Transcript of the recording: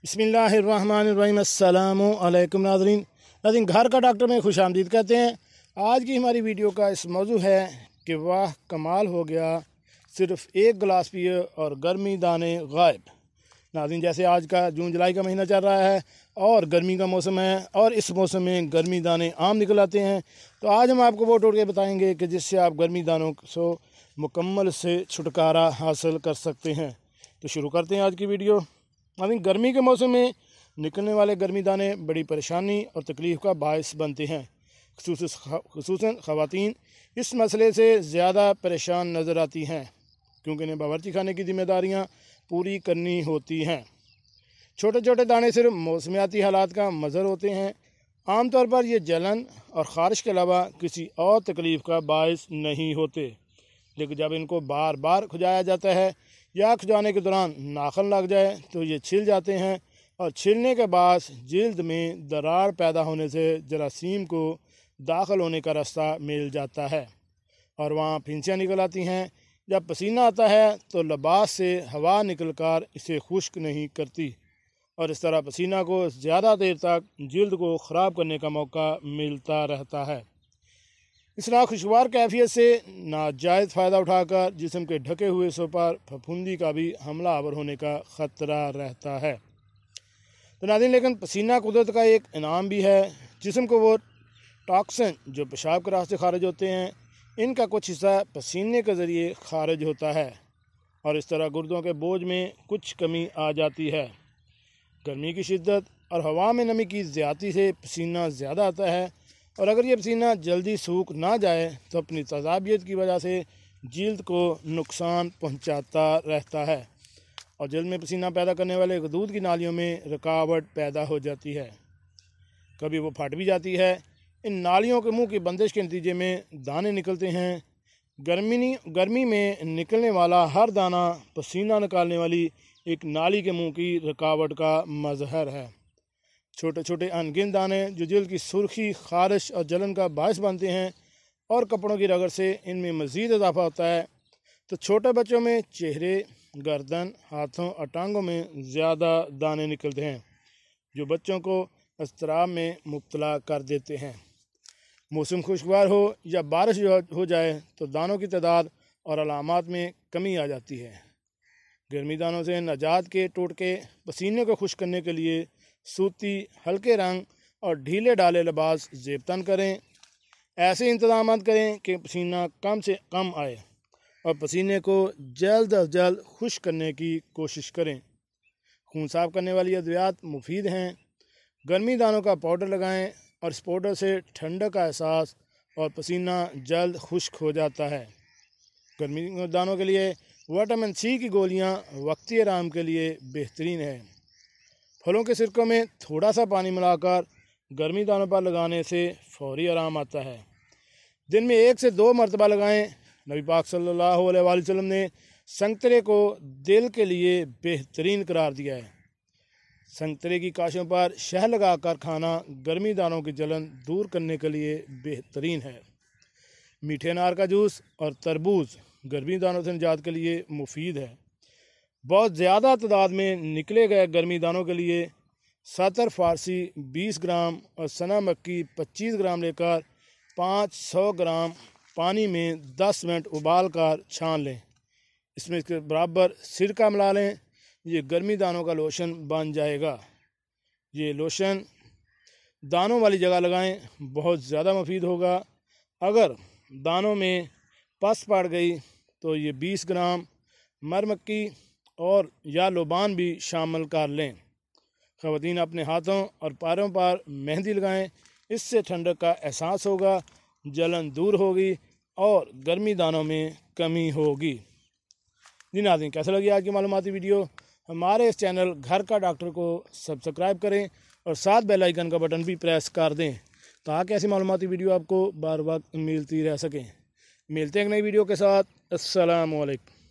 बिस्मिल्लाहिर्रहमानिर्रहीम। अस्सलामु अलैकुम नाज़रीन, घर का डॉक्टर में खुश आमदीद कहते हैं। आज की हमारी वीडियो का इस मौजू है कि वाह कमाल हो गया, सिर्फ़ एक गिलास पिए और गर्मी दाने गायब। नाज़रीन, जैसे आज का जून जुलाई का महीना चल रहा है और गर्मी का मौसम है और इस मौसम में गर्मी दाने आम निकल आते हैं, तो आज हम आपको वो टोटके बताएंगे कि जिससे आप गर्मी दानों से मुकम्मल से छुटकारा हासिल कर सकते हैं। तो शुरू करते हैं आज की वीडियो। नाज़रीन, गर्मी के मौसम में निकलने वाले गर्मी दाने बड़ी परेशानी और तकलीफ़ का बायस बनते हैं। खुसूसन ख़वातीन इस मसले से ज़्यादा परेशान नज़र आती हैं क्योंकि इन्हें बावर्ची खाने की ज़िम्मेदारियाँ पूरी करनी होती हैं। छोटे छोटे दाने सिर्फ मौसमियाती हालात का मज़हर होते हैं। आमतौर पर ये जलन और ख़ारिश के अलावा किसी और तकलीफ़ का बायस नहीं होते, लेकिन जब इनको बार बार खुजाया जाता है या खुजाने के दौरान नाखन लग जाए तो ये छिल जाते हैं और छिलने के बाद जल्द में दरार पैदा होने से जरासीम को दाखिल होने का रास्ता मिल जाता है और वहाँ फिंसियाँ निकल आती हैं। जब पसीना आता है तो लिबास से हवा निकलकर इसे खुश्क नहीं करती और इस तरह पसीना को ज़्यादा देर तक जल्द को ख़राब करने का मौका मिलता रहता है। इस नाखुशगवार कैफियत से नाजायज़ फ़ायदा उठाकर जिस्म के ढके हुए हिस्सों पर फफूंदी का भी हमला आवर होने का ख़तरा रहता है। तो नाज़रीन, लेकिन पसीना कुदरत का एक इनाम भी है। जिस्म को वो टॉक्सिन जो पेशाब के रास्ते खारिज होते हैं, इनका कुछ हिस्सा पसीने के ज़रिए खारिज होता है और इस तरह गुर्दों के बोझ में कुछ कमी आ जाती है। गर्मी की शिद्दत और हवा में नमी की ज़्यादती से पसीना ज़्यादा आता है और अगर ये पसीना जल्दी सूख ना जाए तो अपनी तज़ाबियत की वजह से जल्द को नुकसान पहुंचाता रहता है और जल्द में पसीना पैदा करने वाले गदूद की नालियों में रुकावट पैदा हो जाती है। कभी वो फट भी जाती है। इन नालियों के मुंह की बंदिश के नतीजे में दाने निकलते हैं। गर्मी में निकलने वाला हर दाना पसीना निकालने वाली एक नाली के मुंह की रुकावट का मज़हर है। छोटे छोटे अनगिनत दाने जो जल्द की सुर्खी, ख़ारिश और जलन का बायस बनते हैं और कपड़ों की रगड़ से इनमें मज़ीद इजाफा होता है। तो छोटे बच्चों में चेहरे, गर्दन, हाथों और टांगों में ज़्यादा दाने निकलते हैं जो बच्चों को अज़तराब में मुब्तला कर देते हैं। मौसम खुशगवार हो या बारिश हो जाए तो दानों की तादाद और अलामात में कमी आ जाती है। गर्मी दानों से निजात के टोटके पसीने को खुश करने के लिए सूती, हल्के रंग और ढीले डाले लिबास ज़ेबतन करें। ऐसे इंतज़ाम करें कि पसीना कम से कम आए और पसीने को जल्द अज जल्द खुश करने की कोशिश करें। खून साफ़ करने वाली अद्वियात मुफीद हैं। गर्मी दानों का पाउडर लगाएं और इस पाउडर से ठंडक का एहसास और पसीना जल्द खुश्क हो जाता है। गर्मी दानों के लिए विटामिन सी की गोलियां वक्ती आराम के लिए बेहतरीन है। फलों के सिरकों में थोड़ा सा पानी मिलाकर गर्मी दानों पर लगाने से फौरी आराम आता है। दिन में 1 से 2 मरतबा लगाएं। नबी पाक सल्लल्लाहु अलैहि वसल्लम ने संतरे को दिल के लिए बेहतरीन करार दिया है। संतरे की काशों पर शहद लगाकर खाना गर्मी दानों की जलन दूर करने के लिए बेहतरीन है। मीठे अनार का जूस और तरबूज गर्मी दानों से निजात के लिए मुफीद है। बहुत ज़्यादा तादाद में निकले गए गर्मी दानों के लिए सतर फारसी 20 ग्राम और सना मक्की 25 ग्राम लेकर 500 ग्राम पानी में 10 मिनट उबाल कर छान लें। इसमें इसके बराबर सिरका मिला लें। ये गर्मी दानों का लोशन बन जाएगा। ये लोशन दानों वाली जगह लगाएं, बहुत ज़्यादा मुफीद होगा। अगर दानों में पस पड़ गई तो ये 20 ग्राम मरमक्की और या लोबान भी शामिल कर लें। ख़वातीन अपने हाथों और पैरों पर मेहंदी लगाएं, इससे ठंडक का एहसास होगा, जलन दूर होगी और गर्मी दानों में कमी होगी। जी नाज़रीन, कैसा लगी आज की मालूमाती वीडियो? हमारे इस चैनल घर का डॉक्टर को सब्सक्राइब करें और साथ बेल आइकन का बटन भी प्रेस कर दें ताकि ऐसी मालूमाती वीडियो आपको बार बार मिलती रह सकें। मिलते हैं एक नई वीडियो के साथ। अस्सलामु अलैकुम।